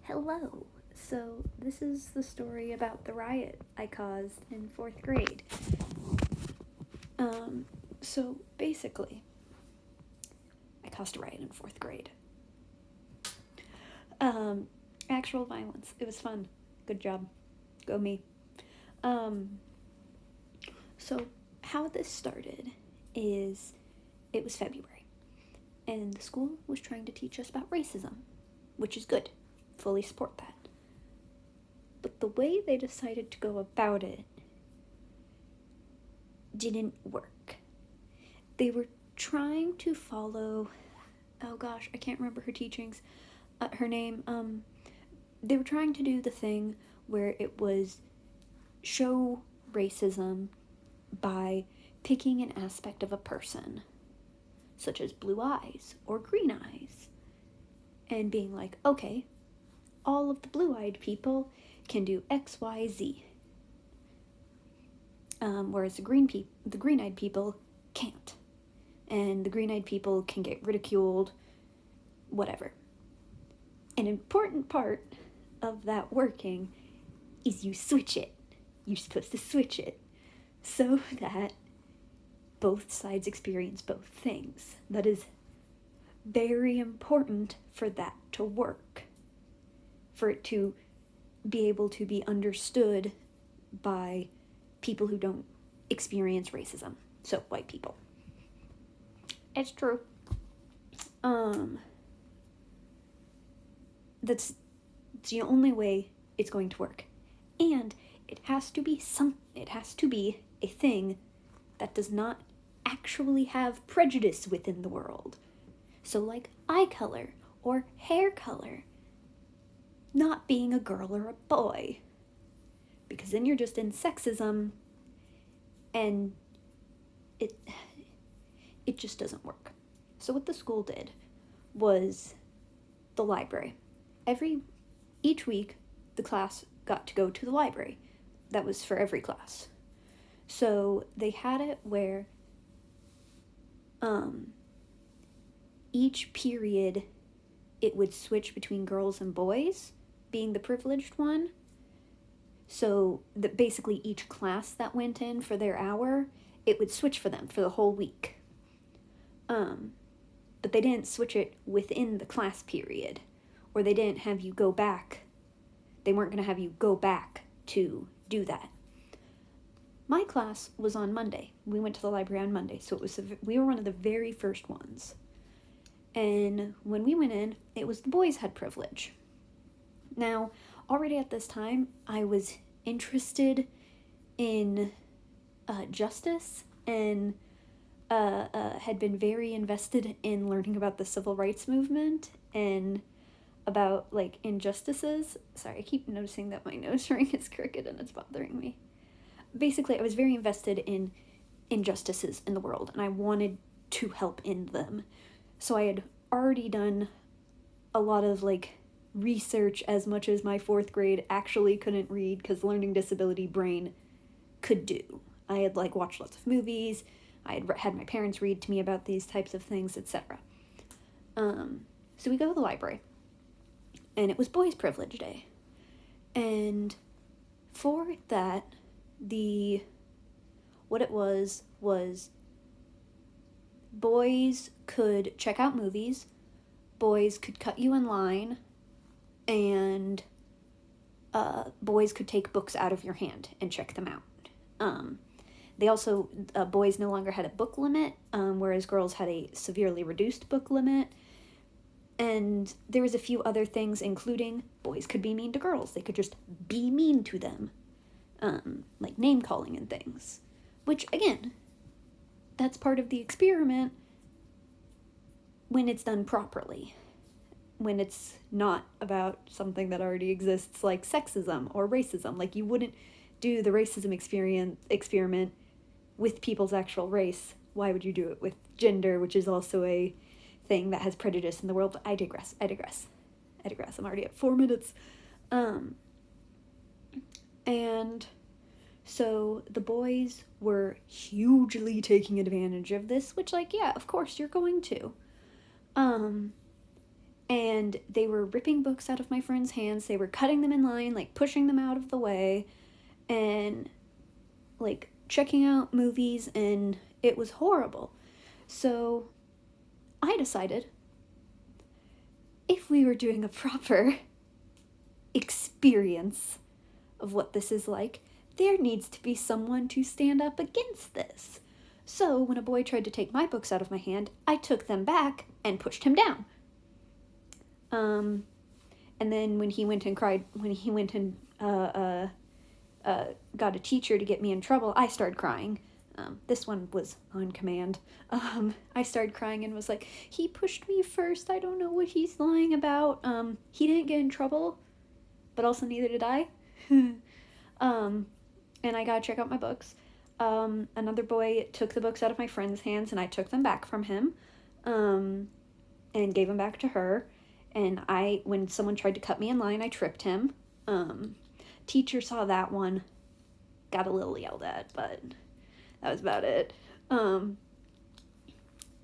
Hello. So, this is the story about the riot I caused in 4th grade. So basically, I caused a riot in 4th grade. Actual violence. It was fun. Good job. Go me. So, how this started is it was February, and the school was trying to teach us about racism, which is good. Fully support that. But the way they decided to go about it didn't work. They were trying to follow, oh gosh, I can't remember her teachings, her name. They were trying to do the thing where it was show racism by picking an aspect of a person, such as blue eyes or green eyes, and being like, okay, all of the blue-eyed people can do X, Y, Z, whereas the green-eyed people can't, and the green-eyed people can get ridiculed, whatever. An important part of that working is you switch it. You're supposed to switch it so that both sides experience both things. That is very important for that to work, for it to be able to be understood by people who don't experience racism. So, white people. It's true. That's the only way it's going to work. And it has to be a thing that does not actually have prejudice within the world. So, like eye color or hair color, not being a girl or a boy, because then you're just in sexism, and it just doesn't work. So what the school did was the library. Each week, the class got to go to the library. That was for every class. So they had it where each period it would switch between girls and boys being the privileged one. So that basically each class that went in for their hour, it would switch for them for the whole week. But they didn't switch it within the class period, or they didn't have you go back. They weren't going to have you go back to do that. My class was on Monday. We went to the library on Monday, so we were one of the very first ones. And when we went in, it was the boys had privilege. Now, already at this time, I was interested in justice and had been very invested in learning about the civil rights movement and about, like, injustices. Sorry, I keep noticing that my nose ring is crooked and it's bothering me. Basically, I was very invested in injustices in the world, and I wanted to help end them. So I had already done a lot of, like, research as much as my 4th grade actually couldn't read because learning disability brain could do. I had, like, watched lots of movies. I had my parents read to me about these types of things, etc. So we go to the library, and it was Boys' Privilege Day. And for that, what it was boys could check out movies, boys could cut you in line, and boys could take books out of your hand and check them out. They also, boys no longer had a book limit, whereas girls had a severely reduced book limit. And there was a few other things, including boys could be mean to girls. They could just be mean to them, like name-calling and things. Which, again, that's part of the experiment when it's done properly. When it's not about something that already exists, like sexism or racism. Like, you wouldn't do the racism experiment with people's actual race. Why would you do it with gender, which is also a thing that has prejudice in the world? But I digress. I'm already at 4 minutes. And so the boys were hugely taking advantage of this, which, like, yeah, of course you're going to. and they were ripping books out of my friends' hands. They were cutting them in line, like pushing them out of the way, and like checking out movies, and it was horrible. So I decided if we were doing a proper experience of what this is like, there needs to be someone to stand up against this. So when a boy tried to take my books out of my hand, I took them back and pushed him down. And then when he went and got a teacher to get me in trouble, I started crying. This one was on command. I started crying and was like, he pushed me first. I don't know what he's lying about. He didn't get in trouble, but also neither did I. And I gotta check out my books. Another boy took the books out of my friend's hands, and I took them back from him, and gave them back to her. And when someone tried to cut me in line, I tripped him. Teacher saw that one, got a little yelled at, but that was about it.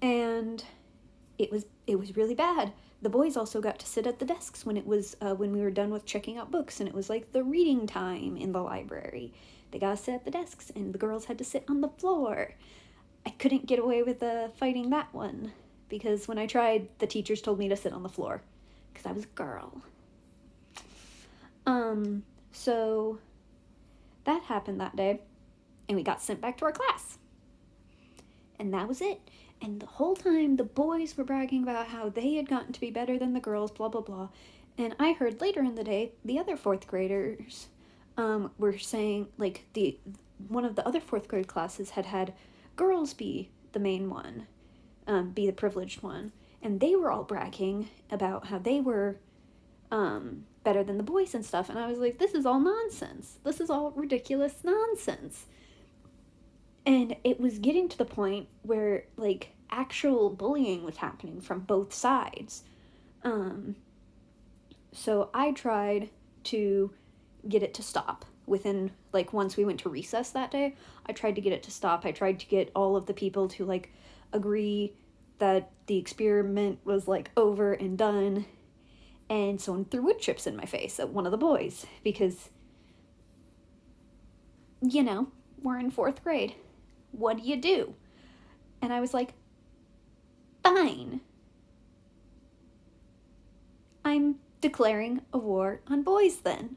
And it was really bad. The boys also got to sit at the desks when we were done with checking out books, and it was like the reading time in the library. They got to sit at the desks, and the girls had to sit on the floor. I couldn't get away with fighting that one, because when I tried, the teachers told me to sit on the floor, because I was a girl. So that happened that day, and we got sent back to our class. And that was it. And the whole time, the boys were bragging about how they had gotten to be better than the girls, blah, blah, blah. And I heard later in the day, the other fourth graders were saying, like, one of the other fourth grade classes had girls be the main one, be the privileged one. And they were all bragging about how they were better than the boys and stuff. And I was like, this is all nonsense. This is all ridiculous nonsense. And it was getting to the point where, like, actual bullying was happening from both sides. So I tried to get it to stop within, like, once we went to recess that day. I tried to get it to stop. I tried to get all of the people to, like, agree that the experiment was, like, over and done. And someone threw wood chips in my face at one of the boys because, you know, we're in fourth grade. What do you do? And I was like, fine. I'm declaring a war on boys then.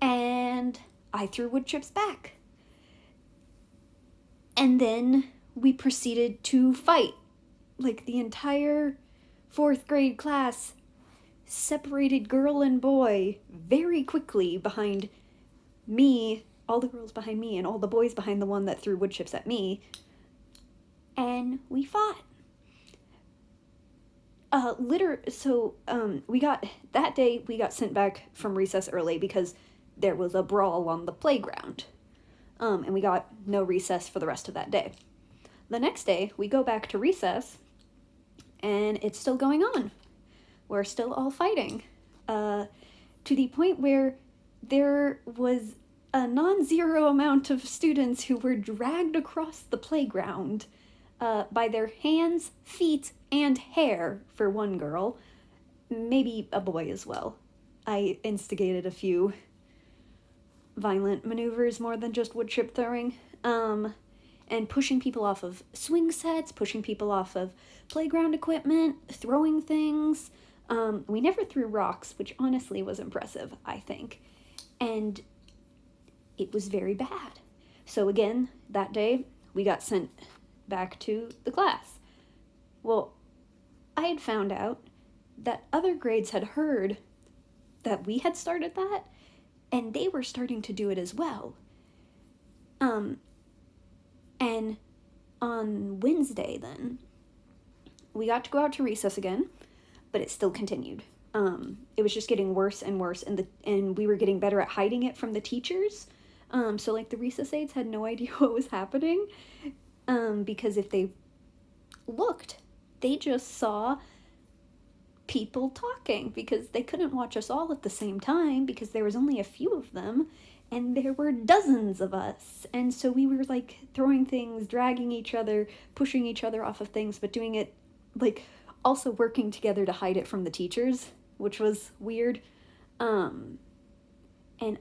And I threw wood chips back. And then we proceeded to fight. Like, the entire fourth grade class separated girl and boy very quickly behind me, all the girls behind me, and all the boys behind the one that threw wood chips at me. And we fought. That day we got sent back from recess early because there was a brawl on the playground. And we got no recess for the rest of that day. The next day, we go back to recess, and it's still going on. We're still all fighting. To the point where there was a non-zero amount of students who were dragged across the playground by their hands, feet, and hair for one girl. Maybe a boy as well. I instigated a few violent maneuvers more than just wood chip throwing. And pushing people off of swing sets, pushing people off of playground equipment, throwing things. We never threw rocks, which honestly was impressive, I think. And it was very bad. So again, that day, we got sent back to the class. Well, I had found out that other grades had heard that we had started that, and they were starting to do it as well. And on Wednesday then, we got to go out to recess again, but it still continued. It was just getting worse and worse, and we were getting better at hiding it from the teachers. So like the recess aides had no idea what was happening, because if they looked, they just saw people talking, because they couldn't watch us all at the same time because there was only a few of them, and there were dozens of us. And so we were like throwing things, dragging each other, pushing each other off of things, but doing it like also working together to hide it from the teachers, which was weird. And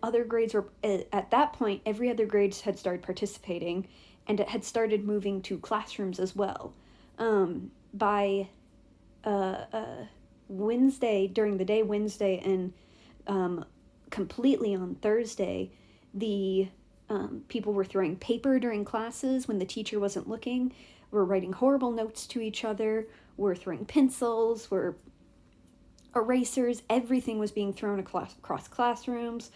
other grades were, at that point, every other grade had started participating, and it had started moving to classrooms as well. By Wednesday, during the day, Wednesday, and completely on Thursday, the people were throwing paper during classes when the teacher wasn't looking, were writing horrible notes to each other, were throwing pencils, were erasers, everything was being thrown across classrooms.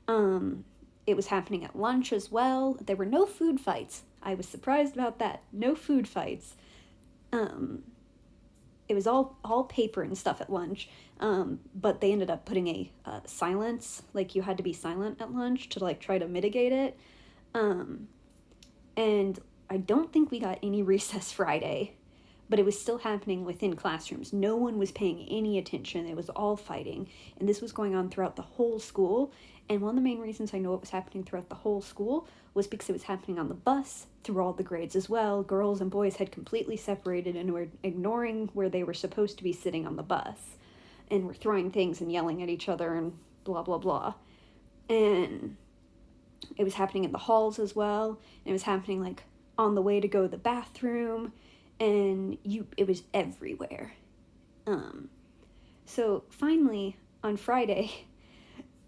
It was happening at lunch as well. There were no food fights. I was surprised about that. No food fights. It was all paper and stuff at lunch, but they ended up putting a silence, like you had to be silent at lunch to like try to mitigate it. And I don't think we got any recess Friday, but it was still happening within classrooms. No one was paying any attention. It was all fighting, and this was going on throughout the whole school. And one of the main reasons I know it was happening throughout the whole school was because it was happening on the bus through all the grades as well. Girls and boys had completely separated and were ignoring where they were supposed to be sitting on the bus, and were throwing things and yelling at each other and blah, blah, blah. And it was happening in the halls as well. And it was happening like on the way to go to the bathroom, and it was everywhere. So finally on Friday,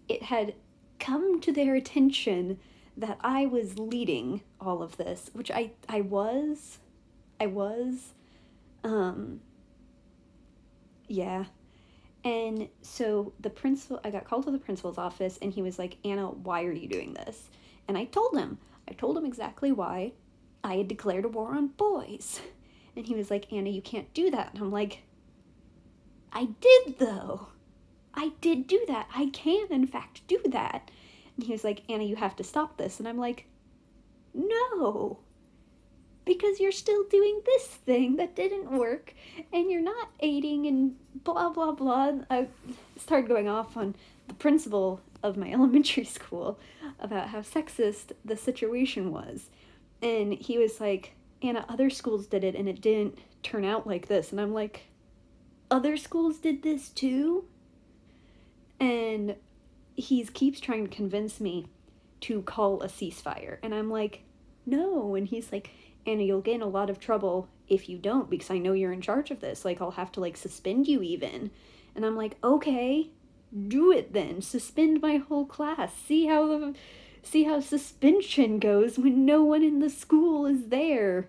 it had come to their attention that I was leading all of this, which I was. Yeah. And so I got called to the principal's office, and he was like, Anna, why are you doing this? And I told him exactly why. I had declared a war on boys. And he was like, Anna, you can't do that. And I'm like, I did though. I did do that. I can, in fact, do that. And he was like, Anna, you have to stop this. And I'm like, no, because you're still doing this thing that didn't work, and you're not aiding and blah, blah, blah. I started going off on the principal of my elementary school about how sexist the situation was. And he was like, Anna, other schools did it, and it didn't turn out like this. And I'm like, other schools did this too? And he keeps trying to convince me to call a ceasefire. And I'm like, no. And he's like, Anna, you'll get in a lot of trouble if you don't, because I know you're in charge of this. Like, I'll have to, like, suspend you even. And I'm like, okay, do it then. Suspend my whole class. See how suspension goes when no one in the school is there.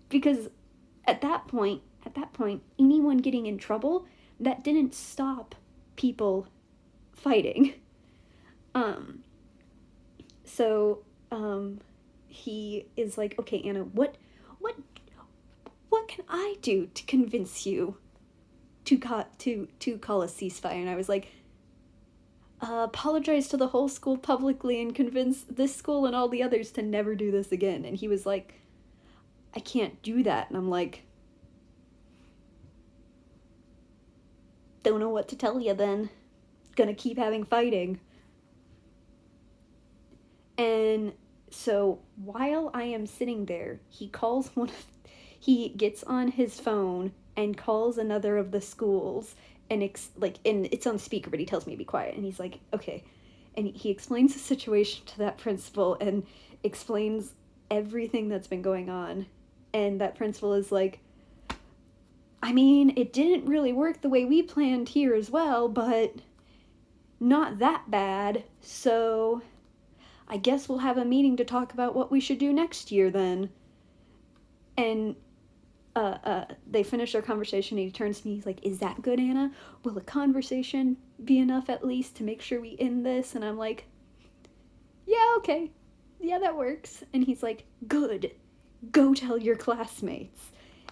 Because at that point, anyone getting in trouble, that didn't stop people fighting. So he is like, okay, Anna, what can I do to convince you to call a ceasefire? And I was like, apologize to the whole school publicly and convince this school and all the others to never do this again. And he was like, I can't do that. And I'm like, don't know what to tell you then. Gonna keep having fighting. And so while I am sitting there, he gets on his phone and calls another of the schools, and and it's on speaker, but he tells me to be quiet, and he's like, okay. And he explains the situation to that principal and explains everything that's been going on. And that principal is like, I mean, it didn't really work the way we planned here as well, but not that bad, so I guess we'll have a meeting to talk about what we should do next year then. And they finish their conversation, and he turns to me, he's like, is that good, Anna? Will a conversation be enough at least to make sure we end this? And I'm like, yeah, okay. Yeah, that works. And he's like, good. Go tell your classmates.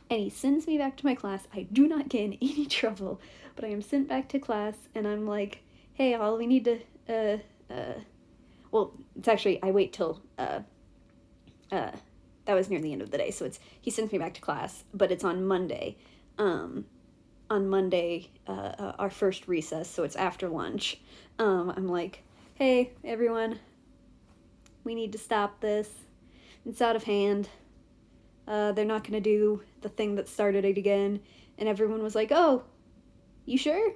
And he sends me back to my class. I do not get in any trouble, but I am sent back to class, and I'm like, hey, all we need to, well, it's actually, I wait till, that was near the end of the day, so he sends me back to class, but it's on Monday. On Monday, our first recess, so it's after lunch. I'm like, hey, everyone, We need to stop this. It's out of hand. They're not gonna do the thing that started it again. And everyone was like, oh, you sure?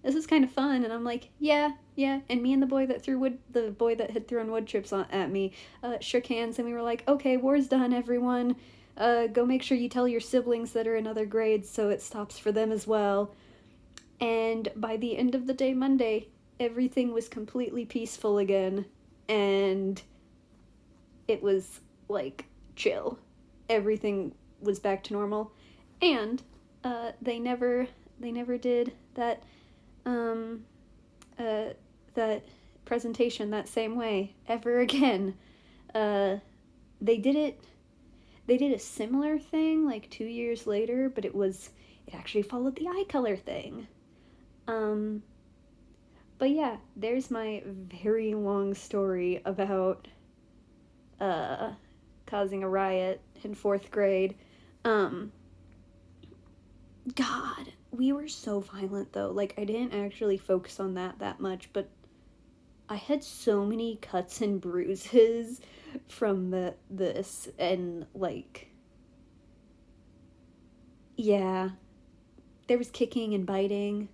This is kind of fun. And I'm like, yeah. And me and the boy that had thrown wood chips at me, shook hands, and we were like, okay, war's done, everyone. Go make sure you tell your siblings that are in other grades so it stops for them as well. And by the end of the day, Monday, everything was completely peaceful again. And it was, like, chill. Everything was back to normal. And they never did that that presentation that same way ever again. They did a similar thing like 2 years later, but it actually followed the eye color thing. But yeah, there's my very long story about causing a riot in 4th grade. God, we were so violent though. Like, I didn't actually focus on that much, but I had so many cuts and bruises from this, and like, yeah, there was kicking and biting,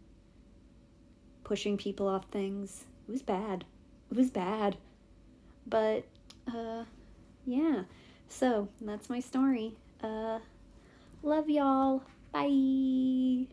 pushing people off things. It was bad. But yeah. So that's my story. Love y'all. Bye.